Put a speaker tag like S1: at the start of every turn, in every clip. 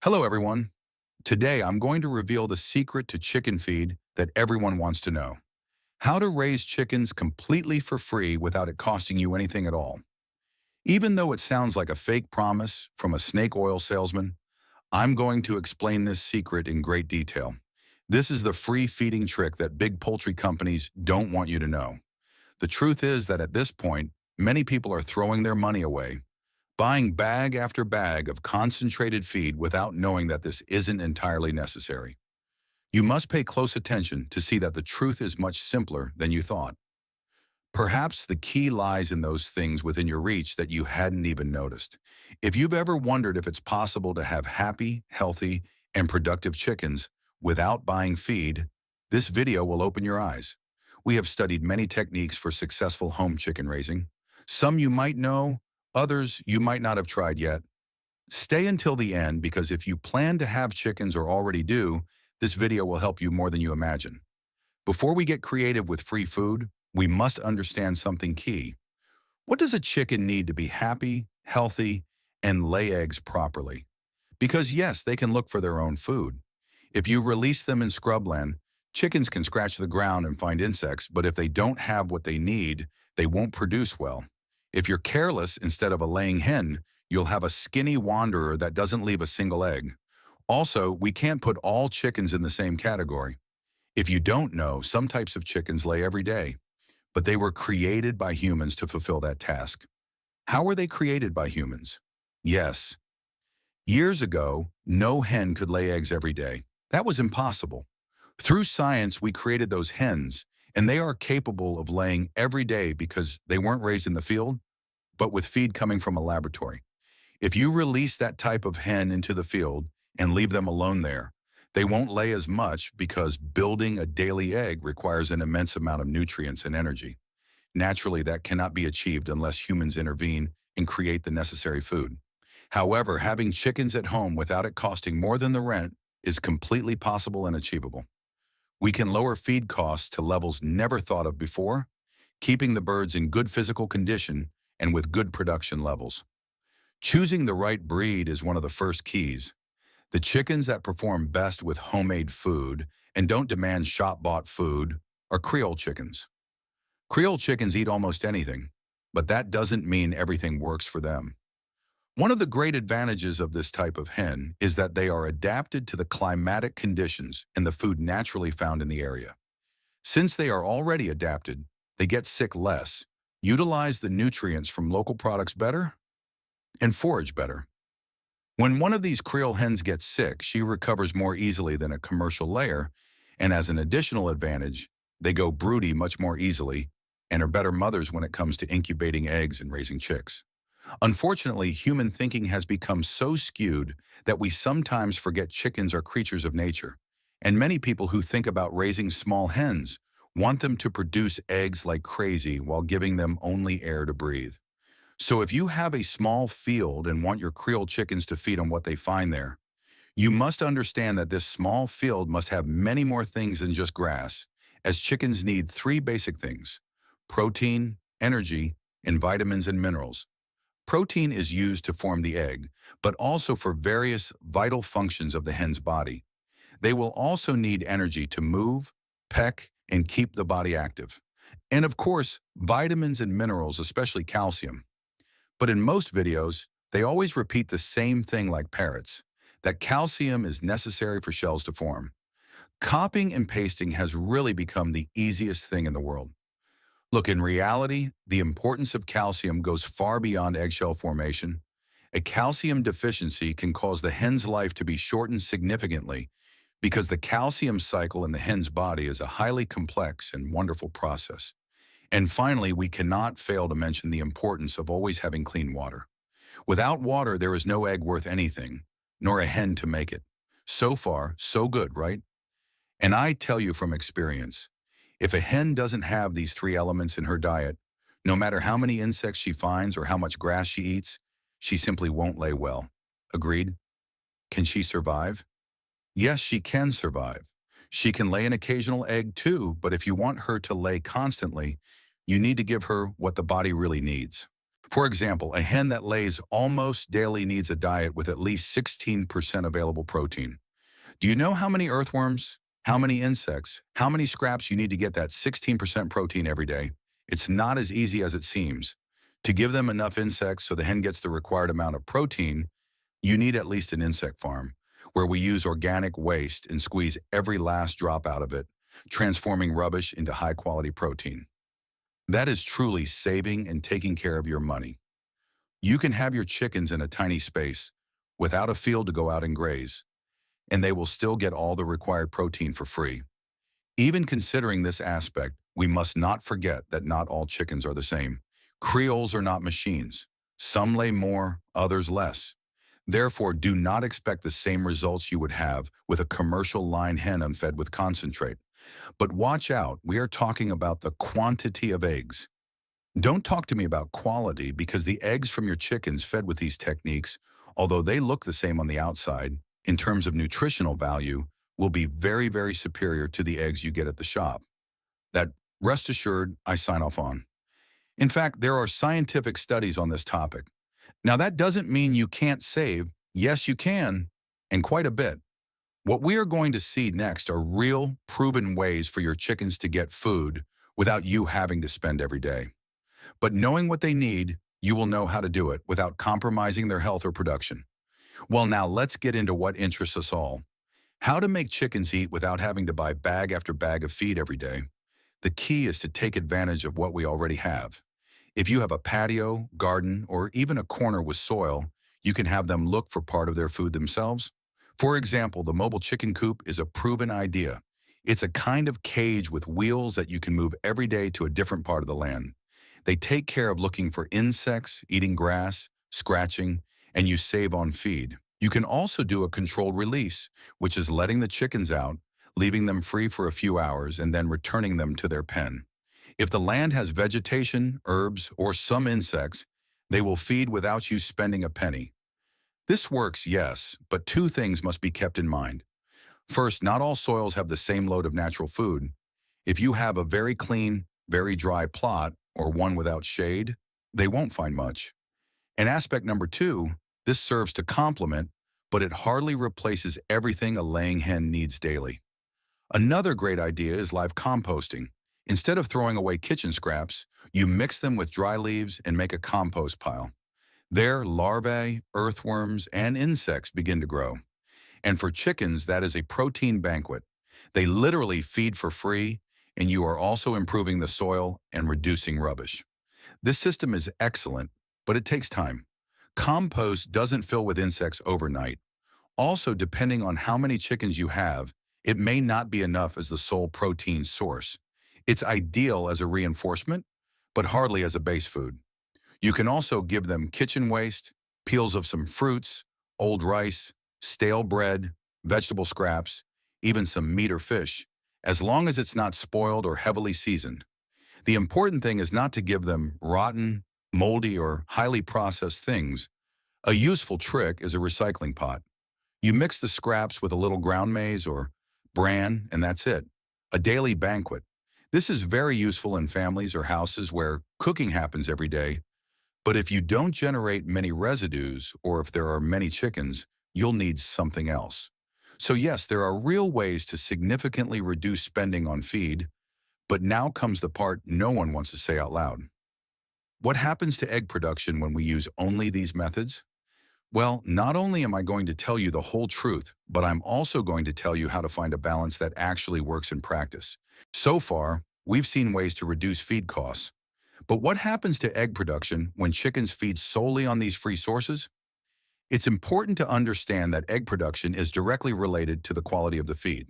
S1: Hello, everyone. Today, I'm going to reveal the secret to chicken feed that everyone wants to know. How to raise chickens completely for free without it costing you anything at all. Even though it sounds like a fake promise from a snake oil salesman, I'm going to explain this secret in great detail. This is the free feeding trick that big poultry companies don't want you to know. The truth is that at this point, many people are throwing their money away, buying bag after bag of concentrated feed without knowing that this isn't entirely necessary. You must pay close attention to see that the truth is much simpler than you thought. Perhaps the key lies in those things within your reach that you hadn't even noticed. If you've ever wondered if it's possible to have happy, healthy, and productive chickens without buying feed, this video will open your eyes. We have studied many techniques for successful home chicken raising. Some you might know, others you might not have tried yet. Stay until the end because if you plan to have chickens or already do, this video will help you more than you imagine. Before we get creative with free food, we must understand something key. What does a chicken need to be happy, healthy, and lay eggs properly? Because yes, they can look for their own food. If you release them in scrubland, chickens can scratch the ground and find insects, but if they don't have what they need, they won't produce well. If you're careless instead of a laying hen, you'll have a skinny wanderer that doesn't leave a single egg. Also, we can't put all chickens in the same category. If you don't know, some types of chickens lay every day, but they were created by humans to fulfill that task. How were they created by humans? Yes. Years ago, no hen could lay eggs every day. That was impossible. Through science, we created those hens, and they are capable of laying every day because they weren't raised in the field, but with feed coming from a laboratory. If you release that type of hen into the field and leave them alone there, they won't lay as much because building a daily egg requires an immense amount of nutrients and energy. Naturally, that cannot be achieved unless humans intervene and create the necessary food. However, having chickens at home without it costing more than the rent is completely possible and achievable. We can lower feed costs to levels never thought of before, keeping the birds in good physical condition and with good production levels. Choosing the right breed is one of the first keys. The chickens that perform best with homemade food and don't demand shop-bought food are Creole chickens. Creole chickens eat almost anything, but that doesn't mean everything works for them. One of the great advantages of this type of hen is that they are adapted to the climatic conditions and the food naturally found in the area. Since they are already adapted, they get sick less, utilize the nutrients from local products better, and forage better. When one of these Creole hens gets sick, she recovers more easily than a commercial layer, and as an additional advantage, they go broody much more easily and are better mothers when it comes to incubating eggs and raising chicks. Unfortunately, human thinking has become so skewed that we sometimes forget chickens are creatures of nature, and many people who think about raising small hens want them to produce eggs like crazy while giving them only air to breathe. So if you have a small field and want your Creole chickens to feed on what they find there, you must understand that this small field must have many more things than just grass, as chickens need three basic things: protein, energy, and vitamins and minerals. Protein is used to form the egg, but also for various vital functions of the hen's body. They will also need energy to move, peck, and keep the body active. And of course, vitamins and minerals, especially calcium. But in most videos, they always repeat the same thing like parrots, that calcium is necessary for shells to form. Copying and pasting has really become the easiest thing in the world. Look, in reality, the importance of calcium goes far beyond eggshell formation. A calcium deficiency can cause the hen's life to be shortened significantly because the calcium cycle in the hen's body is a highly complex and wonderful process. And finally, we cannot fail to mention the importance of always having clean water. Without water, there is no egg worth anything, nor a hen to make it. So far, so good, right? And I tell you from experience, if a hen doesn't have these three elements in her diet, no matter how many insects she finds or how much grass she eats, she simply won't lay well. Agreed? Can she survive? Yes, she can survive. She can lay an occasional egg too, but if you want her to lay constantly, you need to give her what the body really needs. For example, a hen that lays almost daily needs a diet with at least 16% available protein. Do you know how many earthworms, how many insects, how many scraps you need to get that 16% protein every day? It's not as easy as it seems. To give them enough insects so the hen gets the required amount of protein, you need at least an insect farm, where we use organic waste and squeeze every last drop out of it, transforming rubbish into high-quality protein. That is truly saving and taking care of your money. You can have your chickens in a tiny space, without a field to go out and graze, and they will still get all the required protein for free. Even considering this aspect, we must not forget that not all chickens are the same. Creoles are not machines. Some lay more, others less. Therefore, do not expect the same results you would have with a commercial line hen unfed with concentrate. But watch out, we are talking about the quantity of eggs. Don't talk to me about quality, because the eggs from your chickens fed with these techniques, although they look the same on the outside, in terms of nutritional value, will be very, very superior to the eggs you get at the shop. That, rest assured, I sign off on. In fact, there are scientific studies on this topic. Now, that doesn't mean you can't save. Yes, you can, and quite a bit. What we are going to see next are real, proven ways for your chickens to get food without you having to spend every day. But knowing what they need, you will know how to do it without compromising their health or production. Well, now let's get into what interests us all. How to make chickens eat without having to buy bag after bag of feed every day. The key is to take advantage of what we already have. If you have a patio, garden, or even a corner with soil, you can have them look for part of their food themselves. For example, the mobile chicken coop is a proven idea. It's a kind of cage with wheels that you can move every day to a different part of the land. They take care of looking for insects, eating grass, scratching, and you save on feed. You can also do a controlled release, which is letting the chickens out, leaving them free for a few hours, and then returning them to their pen. If the land has vegetation, herbs, or some insects, they will feed without you spending a penny. This works, yes, but two things must be kept in mind. First, not all soils have the same load of natural food. If you have a very clean, very dry plot, or one without shade, they won't find much. And aspect number two, this serves to complement, but it hardly replaces everything a laying hen needs daily. Another great idea is live composting. Instead of throwing away kitchen scraps, you mix them with dry leaves and make a compost pile. There, larvae, earthworms, and insects begin to grow. And for chickens, that is a protein banquet. They literally feed for free, and you are also improving the soil and reducing rubbish. This system is excellent, but it takes time. Compost doesn't fill with insects overnight. Also, depending on how many chickens you have, it may not be enough as the sole protein source. It's ideal as a reinforcement, but hardly as a base food. You can also give them kitchen waste, peels of some fruits, old rice, stale bread, vegetable scraps, even some meat or fish, as long as it's not spoiled or heavily seasoned. The important thing is not to give them rotten, moldy, or highly processed things. A useful trick is a recycling pot. You mix the scraps with a little ground maize or bran, and that's it. A daily banquet. This is very useful in families or houses where cooking happens every day. But if you don't generate many residues, or if there are many chickens, you'll need something else. So yes, there are real ways to significantly reduce spending on feed, but now comes the part no one wants to say out loud. What happens to egg production when we use only these methods? Well, not only am I going to tell you the whole truth, but I'm also going to tell you how to find a balance that actually works in practice. So far, we've seen ways to reduce feed costs. But what happens to egg production when chickens feed solely on these free sources? It's important to understand that egg production is directly related to the quality of the feed.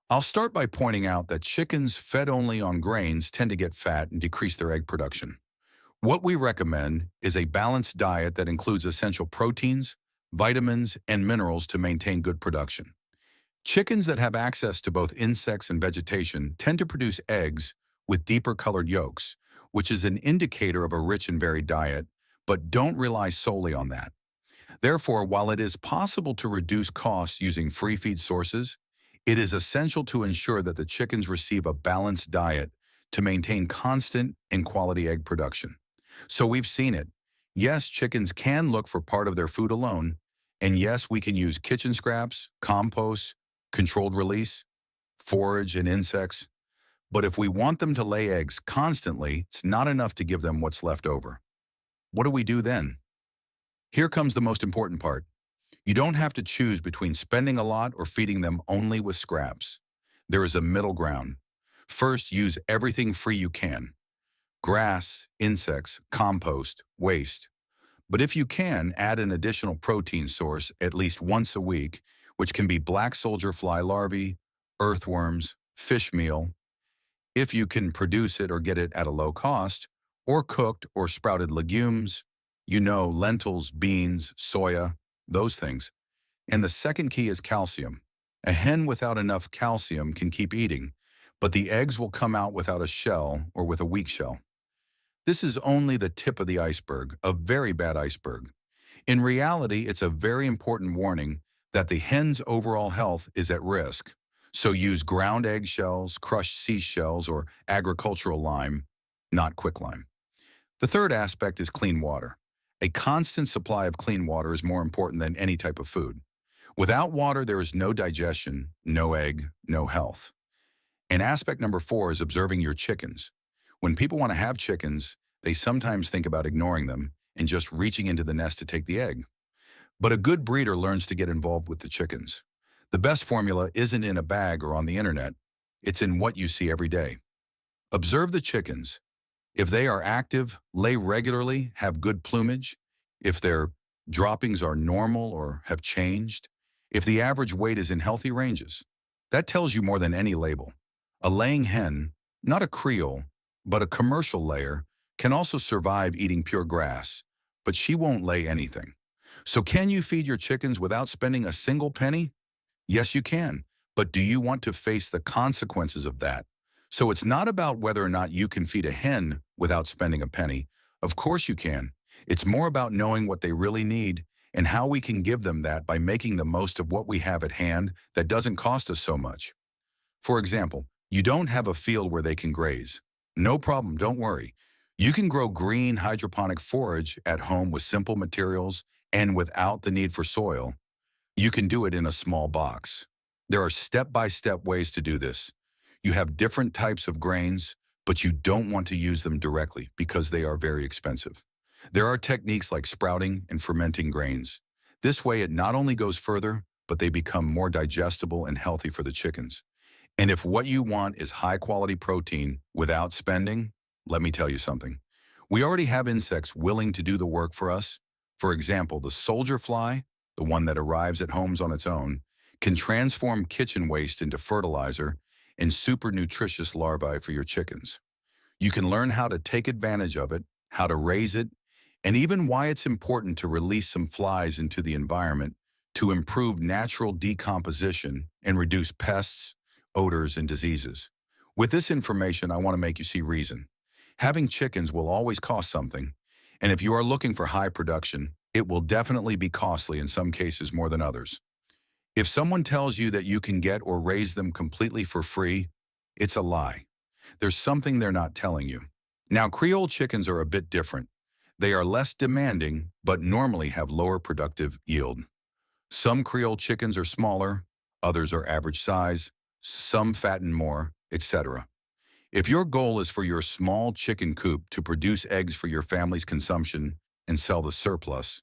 S1: I'll start by pointing out that chickens fed only on grains tend to get fat and decrease their egg production. What we recommend is a balanced diet that includes essential proteins, vitamins, and minerals to maintain good production. Chickens that have access to both insects and vegetation tend to produce eggs with deeper colored yolks, which is an indicator of a rich and varied diet, but don't rely solely on that. Therefore, while it is possible to reduce costs using free feed sources, it is essential to ensure that the chickens receive a balanced diet to maintain constant and quality egg production. So we've seen it. Yes, chickens can look for part of their food alone, and yes, we can use kitchen scraps, compost, controlled release, forage, and insects. But if we want them to lay eggs constantly, it's not enough to give them what's left over. What do we do then? Here comes the most important part. You don't have to choose between spending a lot or feeding them only with scraps. There is a middle ground. First, use everything free you can. Grass, insects, compost, waste. But if you can, add an additional protein source at least once a week, which can be black soldier fly larvae, earthworms, fish meal, if you can produce it or get it at a low cost, or cooked or sprouted legumes, lentils, beans, soya, those things. And the second key is calcium. A hen without enough calcium can keep eating, but the eggs will come out without a shell or with a weak shell. This is only the tip of the iceberg, a very bad iceberg. In reality, it's a very important warning that the hen's overall health is at risk. So use ground eggshells, crushed seashells, or agricultural lime, not quicklime. The third aspect is clean water. A constant supply of clean water is more important than any type of food. Without water, there is no digestion, no egg, no health. And aspect number 4 is observing your chickens. When people want to have chickens, they sometimes think about ignoring them and just reaching into the nest to take the egg. But a good breeder learns to get involved with the chickens. The best formula isn't in a bag or on the internet. It's in what you see every day. Observe the chickens. If they are active, lay regularly, have good plumage, if their droppings are normal or have changed, if the average weight is in healthy ranges, that tells you more than any label. A laying hen, not a Creole, but a commercial layer, can also survive eating pure grass, but she won't lay anything. So can you feed your chickens without spending a single penny? Yes, you can, but do you want to face the consequences of that? So it's not about whether or not you can feed a hen without spending a penny. Of course you can. It's more about knowing what they really need and how we can give them that by making the most of what we have at hand that doesn't cost us so much. For example, you don't have a field where they can graze. No problem, don't worry. You can grow green hydroponic forage at home with simple materials and without the need for soil. You can do it in a small box. There are step-by-step ways to do this. You have different types of grains, but you don't want to use them directly because they are very expensive. There are techniques like sprouting and fermenting grains. This way it not only goes further, but they become more digestible and healthy for the chickens. And if what you want is high-quality protein without spending, let me tell you something. We already have insects willing to do the work for us. For example, the soldier fly, the one that arrives at homes on its own, can transform kitchen waste into fertilizer and super nutritious larvae for your chickens. You can learn how to take advantage of it, how to raise it, and even why it's important to release some flies into the environment to improve natural decomposition and reduce pests, odors, and diseases. With this information, I want to make you see reason. Having chickens will always cost something, and if you are looking for high production, it will definitely be costly in some cases more than others. If someone tells you that you can get or raise them completely for free, it's a lie. There's something they're not telling you. Now, Creole chickens are a bit different. They are less demanding, but normally have lower productive yield. Some Creole chickens are smaller, others are average size, some fatten more, etc. If your goal is for your small chicken coop to produce eggs for your family's consumption and sell the surplus,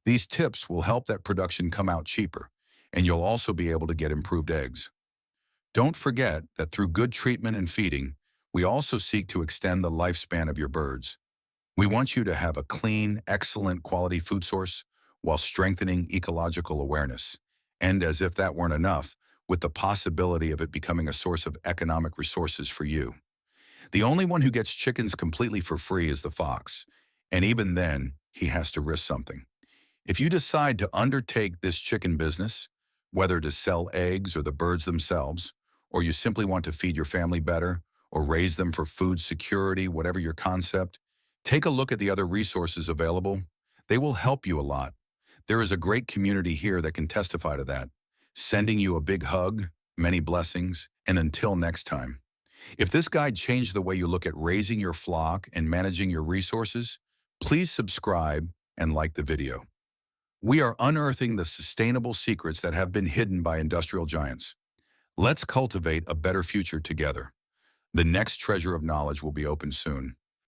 S1: these tips will help that production come out cheaper, and you'll also be able to get improved eggs. Don't forget that through good treatment and feeding, we also seek to extend the lifespan of your birds. We want you to have a clean, excellent quality food source while strengthening ecological awareness. And as if that weren't enough, with the possibility of it becoming a source of economic resources for you. The only one who gets chickens completely for free is the fox, and even then, he has to risk something. If you decide to undertake this chicken business, whether to sell eggs or the birds themselves, or you simply want to feed your family better, or raise them for food security, whatever your concept, take a look at the other resources available. They will help you a lot. There is a great community here that can testify to that. Sending you a big hug, many blessings, and until next time. If this guide changed the way you look at raising your flock and managing your resources, Please subscribe and like the video. We are unearthing the sustainable secrets that have been hidden by industrial giants. Let's cultivate a better future together. The next treasure of knowledge will be opened soon.